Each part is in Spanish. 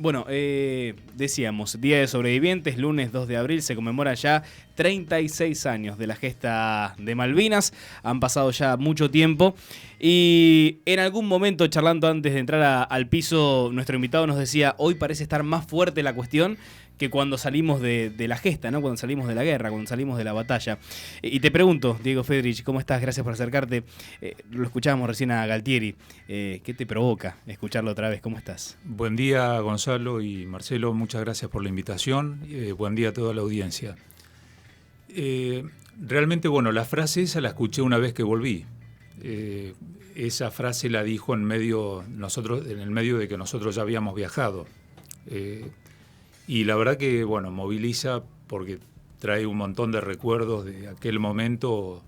Bueno, decíamos, Día de Sobrevivientes, lunes 2 de abril, se conmemora ya 36 años de la gesta de Malvinas. Han pasado ya mucho tiempo y en algún momento, charlando antes de entrar al piso, nuestro invitado nos decía, hoy parece estar más fuerte la cuestión que cuando salimos de la gesta, ¿no? Cuando salimos de la guerra, cuando salimos de la batalla. Y te pregunto, Diego Fedrich, ¿cómo estás? Gracias por acercarte. Lo escuchábamos recién a Galtieri. ¿Qué te provoca escucharlo otra vez? ¿Cómo estás? Buen día, Gonzalo y Marcelo. Muchas gracias por la invitación. Buen día a toda la audiencia. Realmente, bueno, la frase esa la escuché una vez que volví. Esa frase la dijo en el medio de que nosotros ya habíamos viajado. Y la verdad que, bueno, moviliza porque trae un montón de recuerdos de aquel momento,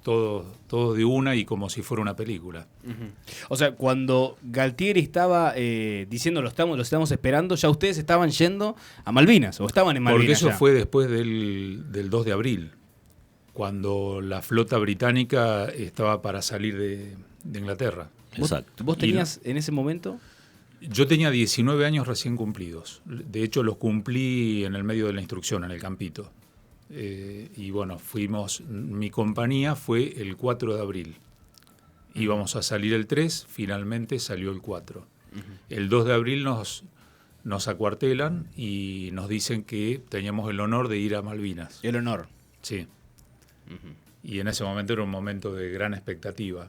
todo de una y como si fuera una película. Uh-huh. O sea, cuando Galtieri estaba diciendo lo estamos esperando, ya ustedes estaban yendo a Malvinas, o estaban en Malvinas. Porque eso ya fue después del 2 de abril, cuando la flota británica estaba para salir de Inglaterra. Exacto. ¿Vos tenías en ese momento? Yo tenía 19 años recién cumplidos. De hecho, los cumplí en el medio de la instrucción, en el campito. Y bueno, mi compañía fue el 4 de abril. Íbamos a salir el 3, finalmente salió el 4. Uh-huh. El 2 de abril nos acuartelan y nos dicen que teníamos el honor de ir a Malvinas. El honor. Sí. Uh-huh. Y en ese momento era un momento de gran expectativa.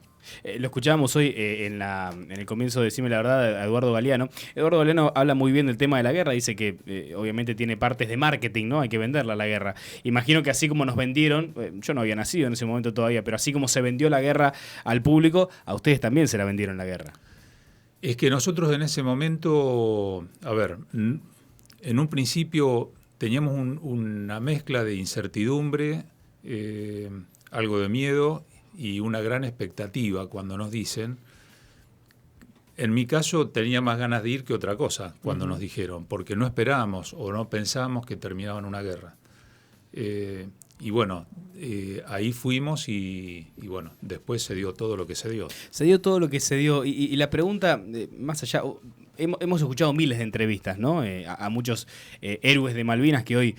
Lo escuchábamos hoy en el comienzo de Decime la Verdad a Eduardo Galeano. Eduardo Galeano habla muy bien del tema de la guerra, dice que obviamente tiene partes de marketing, ¿no? Hay que venderla la guerra. Imagino que así como nos vendieron, yo no había nacido en ese momento todavía, pero así como se vendió la guerra al público, a ustedes también se la vendieron la guerra. Es que nosotros en ese momento, en un principio teníamos una mezcla de incertidumbre, algo de miedo y una gran expectativa cuando nos dicen. En mi caso tenía más ganas de ir que otra cosa cuando nos dijeron, porque no esperábamos o no pensábamos que terminaba en una guerra. Y bueno, ahí fuimos y bueno, después se dio todo lo que se dio. Se dio todo lo que se dio y la pregunta, más allá... Hemos escuchado miles de entrevistas, ¿no? A muchos héroes de Malvinas que hoy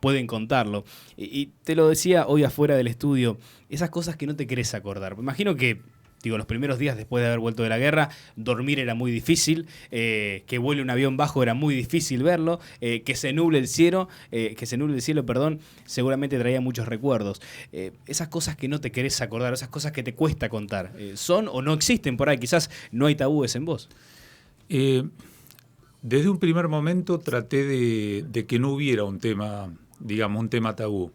pueden contarlo. Y te lo decía hoy afuera del estudio, esas cosas que no te querés acordar. Me imagino que, los primeros días después de haber vuelto de la guerra, dormir era muy difícil, que vuele un avión bajo era muy difícil verlo, que se nuble el cielo, seguramente traía muchos recuerdos. Esas cosas que no te querés acordar, esas cosas que te cuesta contar, ¿son o no existen por ahí? Quizás no hay tabúes en vos. Desde un primer momento traté de que no hubiera un tema tabú.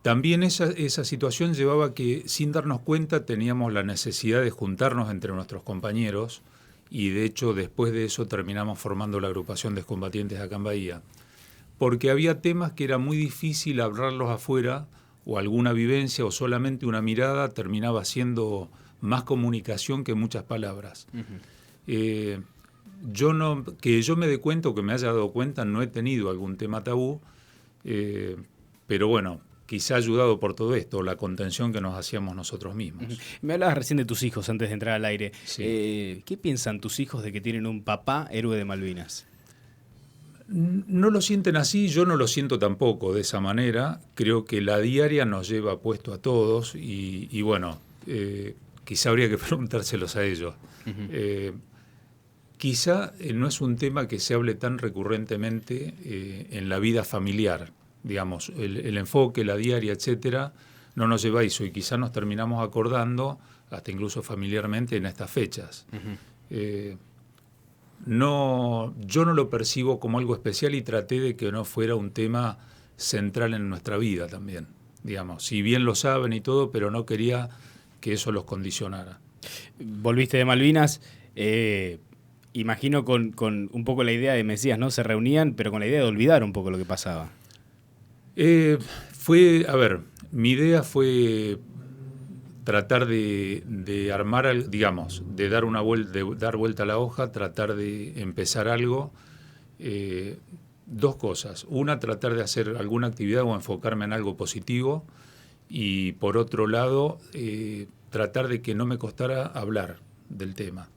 También esa situación llevaba a que, sin darnos cuenta, teníamos la necesidad de juntarnos entre nuestros compañeros y, de hecho, después de eso terminamos formando la agrupación de excombatientes acá en Bahía. Porque había temas que era muy difícil hablarlos afuera, o alguna vivencia o solamente una mirada terminaba siendo más comunicación que muchas palabras. Uh-huh. Que yo me dé cuenta o que me haya dado cuenta, no he tenido algún tema tabú, pero bueno, quizá ayudado por todo esto, la contención que nos hacíamos nosotros mismos. Uh-huh. Me hablabas recién de tus hijos antes de entrar al aire. Sí. ¿Qué piensan tus hijos de que tienen un papá héroe de Malvinas? No lo sienten así, yo no lo siento tampoco de esa manera. Creo que la diaria nos lleva puesto a todos y bueno, quizá habría que preguntárselos a ellos. Uh-huh. Quizá no es un tema que se hable tan recurrentemente en la vida familiar, digamos, el enfoque, la diaria, etcétera, no nos lleva a eso y quizá nos terminamos acordando, hasta incluso familiarmente, en estas fechas. Uh-huh. Yo no lo percibo como algo especial y traté de que no fuera un tema central en nuestra vida también, digamos, si bien lo saben y todo, pero no quería que eso los condicionara. Volviste de Malvinas, imagino con un poco la idea de, me decías, ¿no? Se reunían, pero con la idea de olvidar un poco lo que pasaba. Mi idea fue tratar de armar, digamos, de dar vuelta a la hoja, tratar de empezar algo. Dos cosas. Una, tratar de hacer alguna actividad o enfocarme en algo positivo. Y por otro lado, tratar de que no me costara hablar del tema.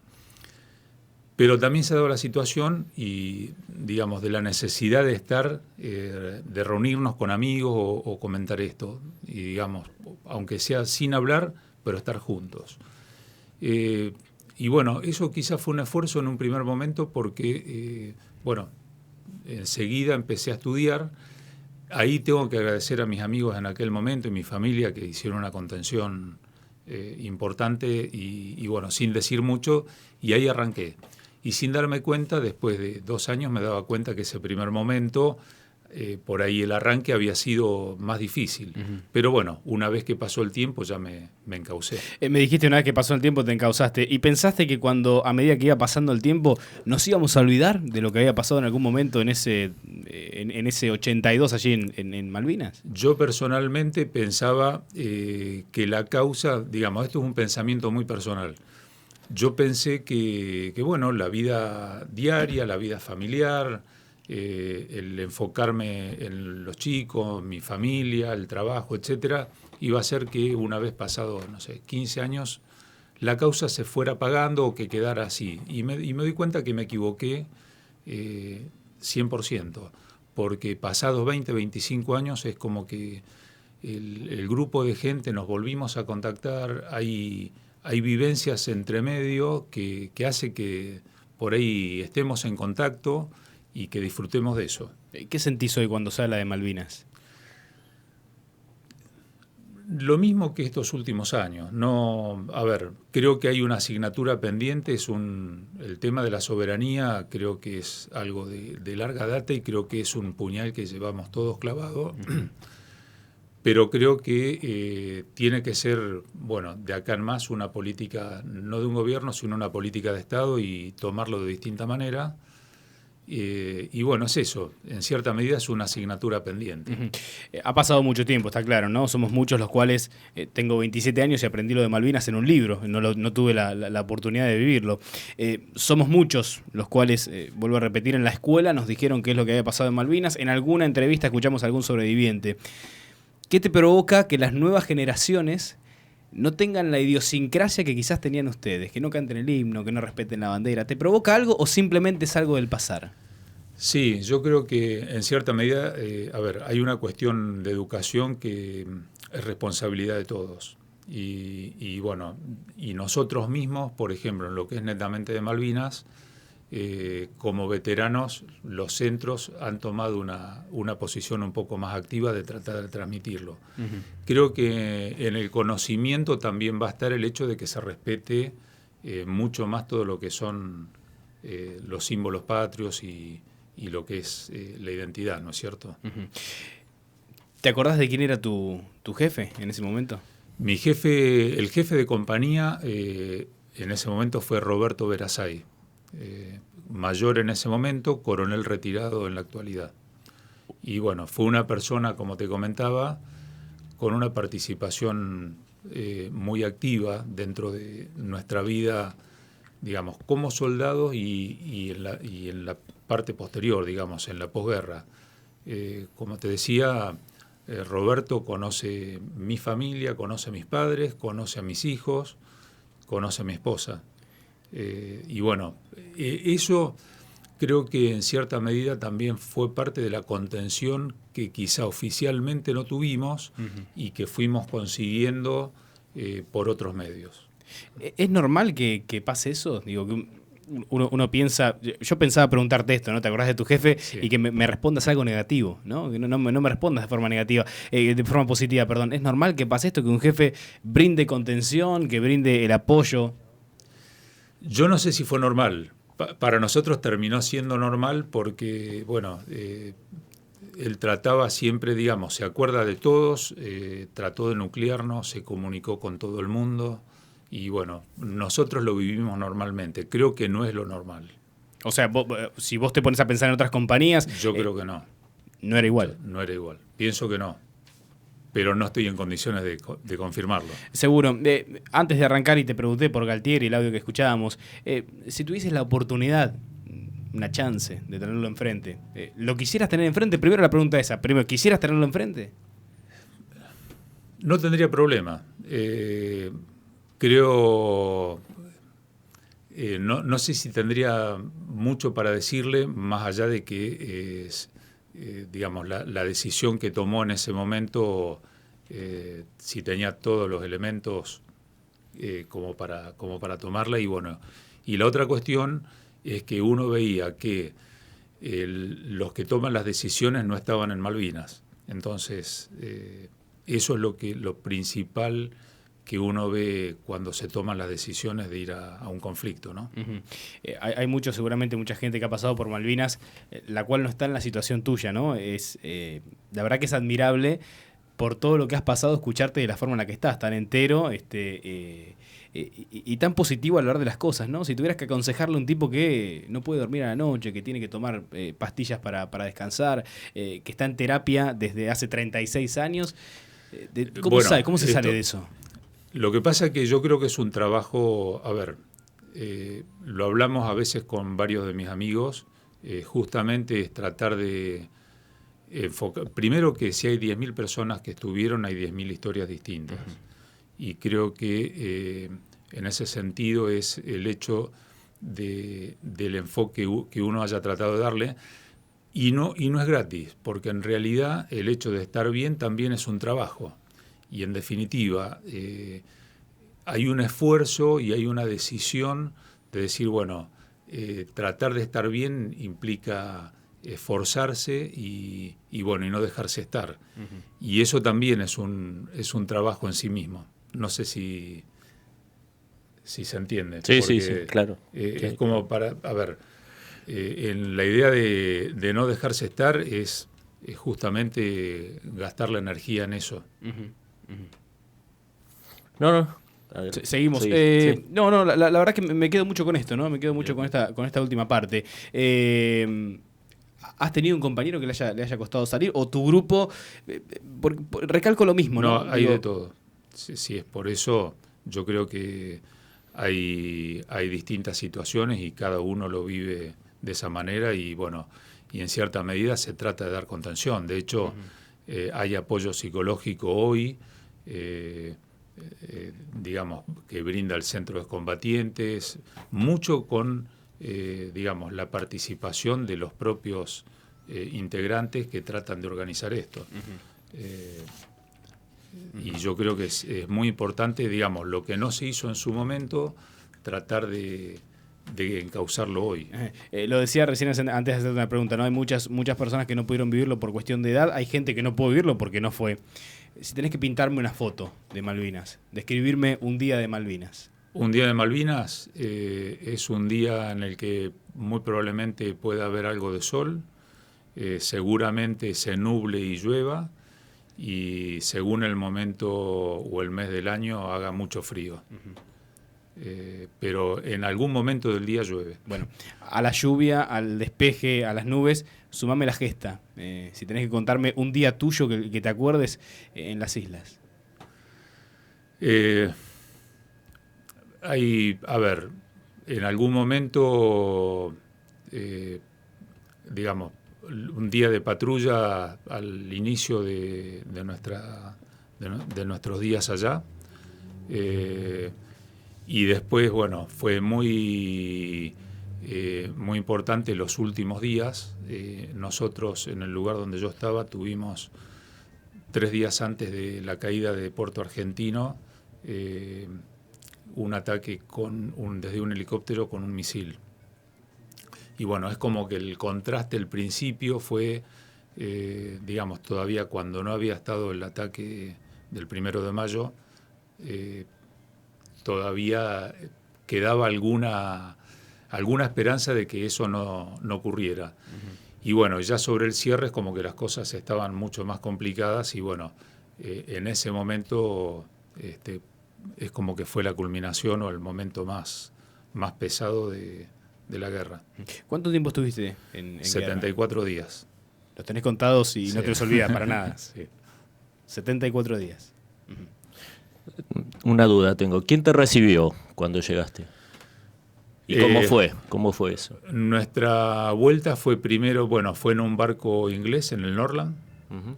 Pero también se ha dado la situación y, digamos, de la necesidad de estar, de reunirnos con amigos o comentar esto. Y, digamos, aunque sea sin hablar, pero estar juntos. Y bueno, eso quizás fue un esfuerzo en un primer momento porque, bueno, enseguida empecé a estudiar. Ahí tengo que agradecer a mis amigos en aquel momento y mi familia que hicieron una contención importante y bueno, sin decir mucho, y ahí arranqué. Y sin darme cuenta, después de 2 años me daba cuenta que ese primer momento, por ahí el arranque había sido más difícil. Pero bueno, una vez que pasó el tiempo ya me encaucé. Me dijiste una vez que pasó el tiempo te encauzaste. ¿Y pensaste que cuando, a medida que iba pasando el tiempo, nos íbamos a olvidar de lo que había pasado en algún momento en ese 82 allí en Malvinas? Yo personalmente pensaba que la causa, digamos, esto es un pensamiento muy personal. Yo pensé que bueno, la vida diaria, la vida familiar, el enfocarme en los chicos, mi familia, el trabajo, etcétera, iba a hacer que una vez pasado, no sé, 15 años, la causa se fuera apagando o que quedara así. Y me doy cuenta que me equivoqué 100%, porque pasados 20, 25 años es como que el grupo de gente nos volvimos a contactar, hay vivencias entre medio que hace que por ahí estemos en contacto y que disfrutemos de eso. ¿Qué sentís hoy cuando se habla de Malvinas? Lo mismo que estos últimos años. No, a ver, creo que hay una asignatura pendiente, el tema de la soberanía creo que es algo de larga data y creo que es un puñal que llevamos todos clavado. Pero creo que tiene que ser, bueno, de acá en más una política, no de un gobierno, sino una política de Estado y tomarlo de distinta manera. Y bueno, es eso, en cierta medida es una asignatura pendiente. Ha pasado mucho tiempo, está claro, ¿no? Somos muchos los cuales tengo 27 años y aprendí lo de Malvinas en un libro, no tuve la oportunidad de vivirlo. Somos muchos los cuales, vuelvo a repetir, en la escuela nos dijeron qué es lo que había pasado en Malvinas, en alguna entrevista escuchamos a algún sobreviviente. ¿Qué te provoca que las nuevas generaciones no tengan la idiosincrasia que quizás tenían ustedes? Que no canten el himno, que no respeten la bandera. ¿Te provoca algo o simplemente es algo del pasar? Sí, yo creo que en cierta medida, hay una cuestión de educación que es responsabilidad de todos. Y bueno, y nosotros mismos, por ejemplo, en lo que es netamente de Malvinas, como veteranos, los centros han tomado una posición un poco más activa de tratar de transmitirlo. Creo que en el conocimiento también va a estar el hecho de que se respete mucho más todo lo que son los símbolos patrios y lo que es la identidad, ¿no es cierto? ¿Te acordás de quién era tu jefe en ese momento? Mi jefe, el jefe de compañía, en ese momento fue Roberto Verasay. Mayor en ese momento, coronel retirado en la actualidad. Y bueno, fue una persona, como te comentaba, con una participación muy activa dentro de nuestra vida, digamos, como soldados y en la parte posterior, digamos, en la posguerra. Como te decía, Roberto conoce mi familia, conoce a mis padres, conoce a mis hijos, conoce a mi esposa. Y bueno, eso creo que en cierta medida también fue parte de la contención que quizá oficialmente no tuvimos y que fuimos consiguiendo por otros medios. ¿Es normal que pase eso? Digo, que uno piensa, yo pensaba preguntarte esto, ¿no? ¿Te acordás de tu jefe? Sí. Y que me respondas algo negativo, ¿no? Que no me respondas de forma negativa, de forma positiva, perdón. ¿Es normal que pase esto, que un jefe brinde contención, que brinde el apoyo? Yo no sé si fue normal. Para nosotros terminó siendo normal porque, bueno, él trataba siempre, digamos, se acuerda de todos, trató de nuclearnos, se comunicó con todo el mundo y, bueno, nosotros lo vivimos normalmente. Creo que no es lo normal. O sea, si vos te pones a pensar en otras compañías... Yo creo que no. No era igual. No era igual. Pienso que no. Pero no estoy en condiciones de confirmarlo. Seguro. Antes de arrancar, y te pregunté por Galtieri, el audio que escuchábamos, si tuvieses la oportunidad, una chance de tenerlo enfrente, ¿lo quisieras tener enfrente? Primero la pregunta esa. Primero, ¿quisieras tenerlo enfrente? No tendría problema. Creo... no sé si tendría mucho para decirle, más allá de que, digamos, la decisión que tomó en ese momento, si tenía todos los elementos como para tomarla. Y bueno, y la otra cuestión es que uno veía que los que toman las decisiones no estaban en Malvinas. Entonces, eso es lo principal que uno ve cuando se toman las decisiones de ir a un conflicto, ¿no? Uh-huh. Hay seguramente mucha gente que ha pasado por Malvinas, la cual no está en la situación tuya, ¿no? La verdad que es admirable por todo lo que has pasado, escucharte de la forma en la que estás, tan entero y tan positivo al hablar de las cosas, ¿no? Si tuvieras que aconsejarle a un tipo que no puede dormir a la noche, que tiene que tomar pastillas para descansar, que está en terapia desde hace 36 años, ¿cómo se sale de eso? Lo que pasa es que yo creo que es un trabajo, lo hablamos a veces con varios de mis amigos, justamente es tratar de enfocar, primero que si hay 10.000 personas que estuvieron, hay 10.000 historias distintas. Uh-huh. Y creo que en ese sentido es el hecho del enfoque que uno haya tratado de darle, y no es gratis, porque en realidad el hecho de estar bien también es un trabajo. Y en definitiva, hay un esfuerzo y hay una decisión de decir, bueno, tratar de estar bien implica esforzarse y no dejarse estar. Uh-huh. Y eso también es un trabajo en sí mismo. No sé si se entiende. Sí, claro. Es como para, en la idea de no dejarse estar es justamente gastar la energía en eso. Uh-huh. Uh-huh. No. Seguimos. Sí. No, la verdad es que me quedo mucho con esto, ¿no? Me quedo mucho con esta última parte. ¿Has tenido un compañero que le haya costado salir? ¿O tu grupo? Recalco lo mismo, ¿no? No, hay de todo. Sí, es por eso yo creo que hay distintas situaciones y cada uno lo vive de esa manera y bueno, y en cierta medida se trata de dar contención. De hecho, uh-huh. Hay apoyo psicológico hoy, digamos, que brinda el Centro de Combatientes, mucho con, digamos, la participación de los propios integrantes que tratan de organizar esto. Uh-huh. Y yo creo que es muy importante, digamos, lo que no se hizo en su momento, tratar de encauzarlo hoy. Lo decía recién antes de hacerte una pregunta, ¿no? Hay muchas personas que no pudieron vivirlo por cuestión de edad, hay gente que no pudo vivirlo porque no fue. Si tenés que pintarme una foto de Malvinas, describirme un día de Malvinas. Un día de Malvinas es un día en el que muy probablemente pueda haber algo de sol, seguramente se nuble y llueva, y según el momento o el mes del año haga mucho frío. Uh-huh. Pero en algún momento del día llueve. Bueno, a la lluvia, al despeje, a las nubes, sumame la gesta. Si tenés que contarme un día tuyo que te acuerdes en las islas. En algún momento, digamos, un día de patrulla al inicio de nuestros días allá. Y después, bueno, fue muy importante los últimos días. Nosotros, en el lugar donde yo estaba, tuvimos 3 días antes de la caída de Puerto Argentino un ataque desde un helicóptero con un misil. Y bueno, es como que el contraste, el principio fue, digamos, todavía cuando no había estado el ataque del 1 de mayo, todavía quedaba alguna esperanza de que eso no ocurriera. Uh-huh. Y bueno, ya sobre el cierre es como que las cosas estaban mucho más complicadas y bueno, en ese momento es como que fue la culminación o el momento más pesado de la guerra. ¿Cuánto tiempo estuviste en 74 guerra? Días. Los tenés contados y sí. No te los olvidas para nada. Sí. 74 días. Una duda tengo. ¿Quién te recibió cuando llegaste? ¿Y cómo fue eso? Nuestra vuelta fue primero, fue en un barco inglés en el Norland. Uh-huh.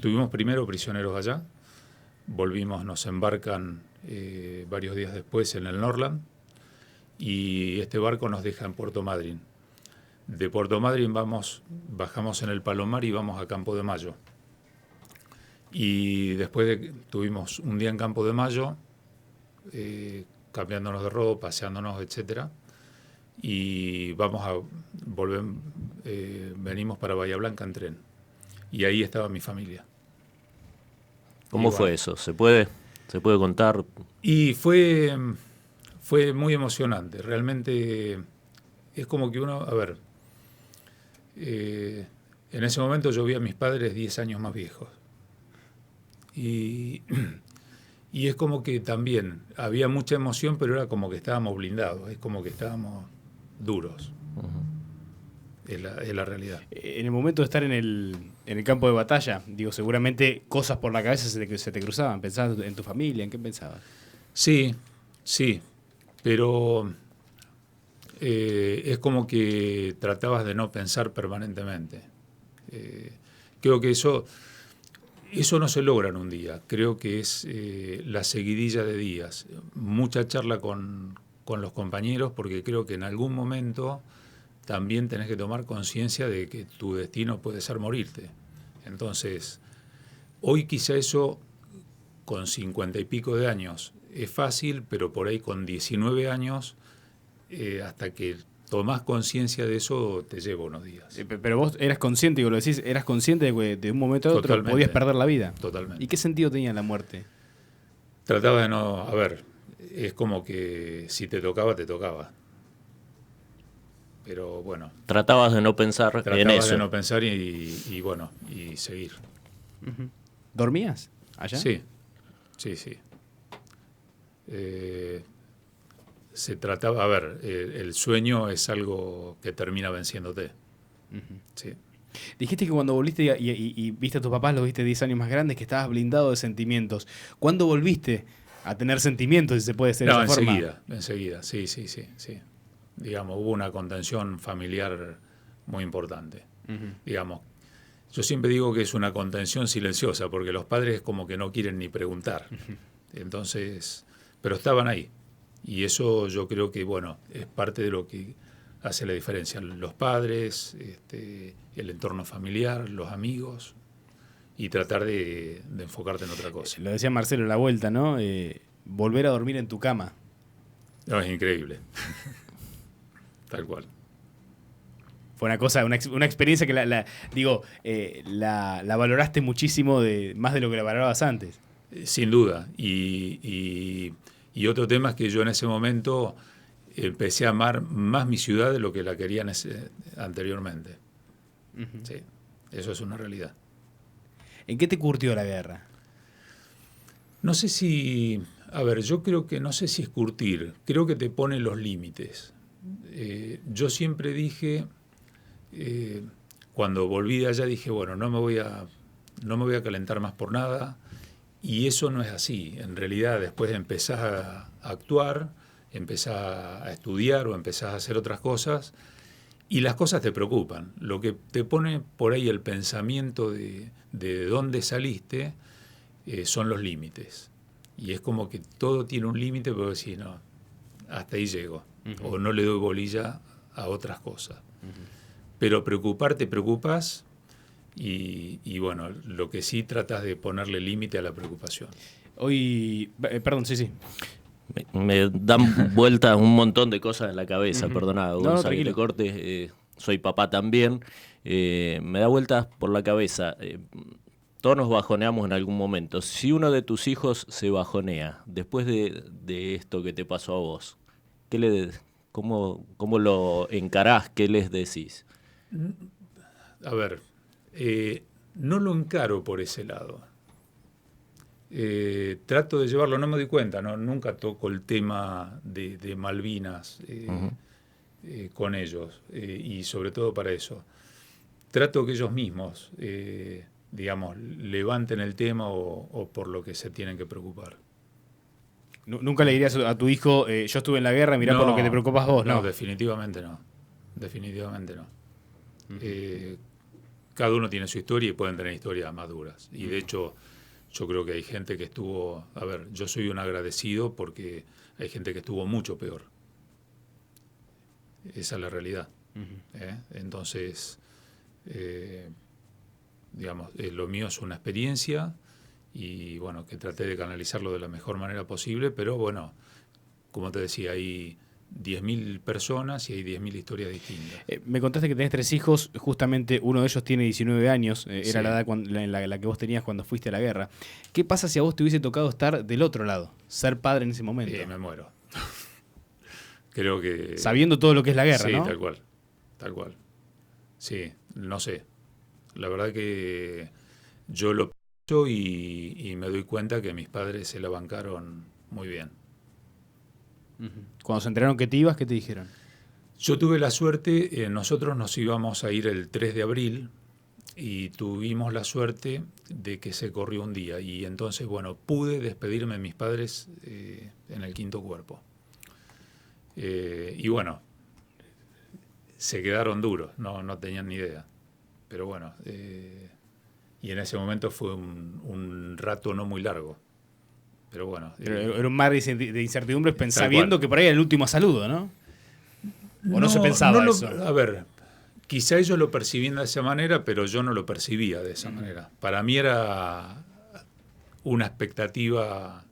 Tuvimos primero prisioneros allá. Volvimos, nos embarcan varios días después en el Norland, y este barco nos deja en Puerto Madryn. De Puerto Madryn bajamos en el Palomar y vamos a Campo de Mayo. Y después tuvimos un día en Campo de Mayo, cambiándonos de ropa, paseándonos, etcétera, y venimos para Bahía Blanca en tren. Y ahí estaba mi familia. ¿Cómo fue eso? ¿Se puede contar? Y fue muy emocionante. Realmente es como que uno, en ese momento yo vi a mis padres 10 años más viejos. Y es como que también había mucha emoción, pero era como que estábamos blindados, es como que estábamos duros. Es la realidad. En el momento de estar en el campo de batalla, digo, seguramente cosas por la cabeza se te cruzaban. ¿Pensabas en tu familia? ¿En qué pensabas? Sí, pero es como que tratabas de no pensar permanentemente. Creo que eso no se logra en un día. Creo que es la seguidilla de días. Mucha charla con los compañeros, porque creo que en algún momento también tenés que tomar conciencia de que tu destino puede ser morirte. Entonces, hoy quizá eso, con 50 y pico de años, es fácil, pero por ahí con 19 años, hasta que tomás conciencia de eso, te lleva unos días. Pero vos eras consciente, digo, lo decís, eras consciente de que de un momento a otro Totalmente. podías perder la vida. Totalmente. ¿Y qué sentido tenía la muerte? Trataba de no... es como que si te tocaba, te tocaba. Pero bueno. Tratabas de no pensar en eso. Tratabas de no pensar y seguir. Uh-huh. ¿Dormías allá? Sí. Se trataba, el sueño es algo que termina venciéndote. Uh-huh. Sí. Dijiste que cuando volviste y viste a tus papás, los viste 10 años más grandes, que estabas blindado de sentimientos. ¿Cuándo volviste a tener sentimientos, si se puede decir de esa forma? Enseguida, sí. Digamos, hubo una contención familiar muy importante. Uh-huh. Digamos, yo siempre digo que es una contención silenciosa, porque los padres como que no quieren ni preguntar. Uh-huh. Entonces, pero estaban ahí. Y eso yo creo que, es parte de lo que hace la diferencia. Los padres, el entorno familiar, los amigos, y tratar de enfocarte en otra cosa. Lo decía Marcelo a la vuelta, ¿no? Volver a dormir en tu cama. No, es increíble. Tal cual. Fue una experiencia que la valoraste muchísimo, más de lo que la valorabas antes. Sin duda. Y otro tema es que yo en ese momento empecé a amar más mi ciudad de lo que la quería anteriormente. Uh-huh. Sí, eso es una realidad. ¿En qué te curtió la guerra? No sé si... yo creo que no sé si es curtir. Creo que te pone los límites. Yo siempre dije... cuando volví de allá dije, no me voy a calentar más por nada, y eso no es así. En realidad después empezás a actuar, empezás a estudiar o empezás a hacer otras cosas, y las cosas te preocupan. Lo que te pone por ahí el pensamiento de dónde saliste son los límites. Y es como que todo tiene un límite, pero decís, no, hasta ahí llego. Uh-huh. O no le doy bolilla a otras cosas. Uh-huh. Pero te preocupas y lo que sí tratas de ponerle límite a la preocupación. Hoy, perdón, sí. Me dan vueltas un montón de cosas en la cabeza, uh-huh. Perdona, Gonzalo, que te corte, soy papá también, me da vueltas por la cabeza. Todos nos bajoneamos en algún momento. Si uno de tus hijos se bajonea después de esto que te pasó a vos, ¿cómo lo encarás? ¿Qué les decís? No lo encaro por ese lado. Trato de llevarlo, no me doy cuenta, nunca toco el tema de Malvinas uh-huh. Con ellos, y sobre todo para eso. Trato que ellos mismos, levanten el tema o por lo que se tienen que preocupar. ¿Nunca le dirías a tu hijo, yo estuve en la guerra, mirá por lo que te preocupas vos? No, definitivamente no. Uh-huh. Cada uno tiene su historia y pueden tener historias más duras. Y de hecho, yo creo que hay gente que estuvo, a ver, yo soy un agradecido porque hay gente que estuvo mucho peor. Esa es la realidad. Entonces, digamos, lo mío es una experiencia y bueno, que traté de canalizarlo de la mejor manera posible, pero bueno, como te decía, hay 10.000 personas y hay 10.000 historias distintas. Me contaste que tenés 3 hijos, justamente uno de ellos tiene 19 años, era Sí. la edad la que vos tenías cuando fuiste a la guerra. ¿Qué pasa si a vos te hubiese tocado estar del otro lado, ser padre en ese momento? Me muero. Creo que... Sabiendo todo lo que es la guerra, sí, ¿no? tal cual. Sí, no sé. La verdad que yo lo pienso y me doy cuenta que mis padres se la bancaron muy bien. Cuando se enteraron que te ibas, ¿qué te dijeron? Yo tuve la suerte, nosotros nos íbamos a ir el 3 de abril y tuvimos la suerte de que se corrió un día y entonces, bueno, pude despedirme de mis padres en el 5º cuerpo. Y bueno, se quedaron duros, no tenían ni idea. Pero bueno, y en ese momento fue un rato no muy largo. Pero bueno. Era un mar de incertidumbres sabiendo que por ahí era el último saludo, ¿no? ¿O no se pensaba eso? A ver, quizá ellos lo percibían de esa manera, pero yo no lo percibía de esa manera. Para mí era una expectativa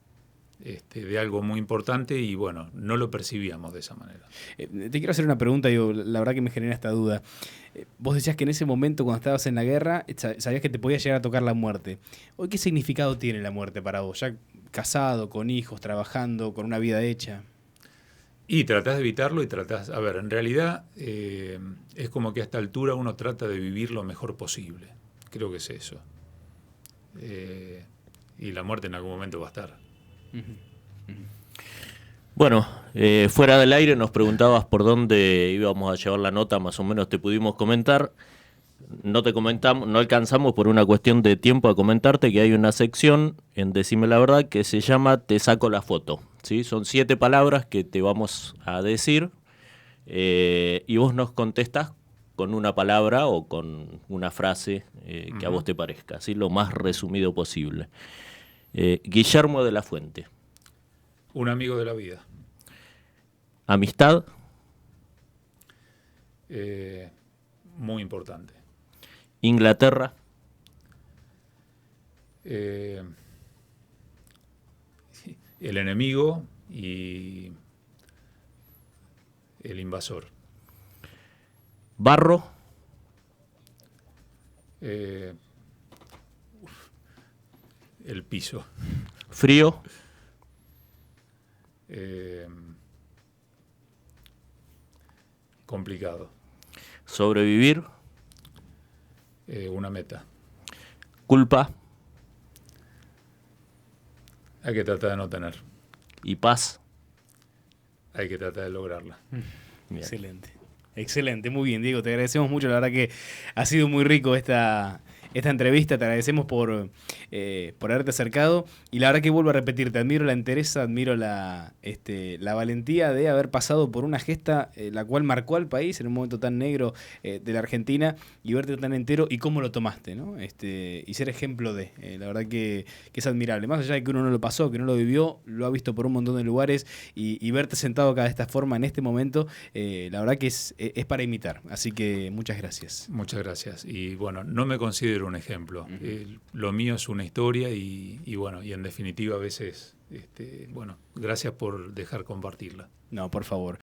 de algo muy importante y bueno, no lo percibíamos de esa manera. Te quiero hacer una pregunta, la verdad que me genera esta duda. Vos decías que en ese momento, cuando estabas en la guerra, sabías que te podía llegar a tocar la muerte. ¿Hoy qué significado tiene la muerte para vos? Ya casado, con hijos, trabajando, con una vida hecha. Y tratás de evitarlo y tratás... A ver, en realidad es como que a esta altura uno trata de vivir lo mejor posible. Creo que es eso. Y la muerte en algún momento va a estar. Bueno, fuera del aire nos preguntabas por dónde íbamos a llevar la nota, más o menos te pudimos comentar. No te comentamos, no alcanzamos por una cuestión de tiempo a comentarte que hay una sección en Decime la Verdad que se llama Te saco la foto, ¿sí? Son 7 palabras que te vamos a decir y vos nos contestás con una palabra o con una frase que a vos te parezca, ¿sí? Lo más resumido posible. Guillermo de la Fuente. Un amigo de la vida. Amistad. Muy importante. Inglaterra. El enemigo y el invasor. Barro. El piso. Frío. Complicado. Sobrevivir. Una meta. Culpa. Hay que tratar de no tener. Y paz. Hay que tratar de lograrla. Bien. Excelente. Excelente, muy bien, Diego. Te agradecemos mucho. La verdad que ha sido muy rico esta entrevista. Te agradecemos por haberte acercado. Y la verdad que vuelvo a repetir, te admiro la entereza, admiro la valentía de haber pasado por una gesta la cual marcó al país en un momento tan negro de la Argentina y verte tan entero y cómo lo tomaste, ¿no? Y ser ejemplo de. La verdad que es admirable. Más allá de que uno no lo pasó, que no lo vivió, lo ha visto por un montón de lugares y verte sentado acá de esta forma en este momento, la verdad que es para imitar. Así que muchas gracias. Muchas gracias. Y bueno, no me considero un ejemplo. Lo mío es una historia y bueno, y en definitiva a veces, bueno, gracias por dejar compartirla. No, por favor.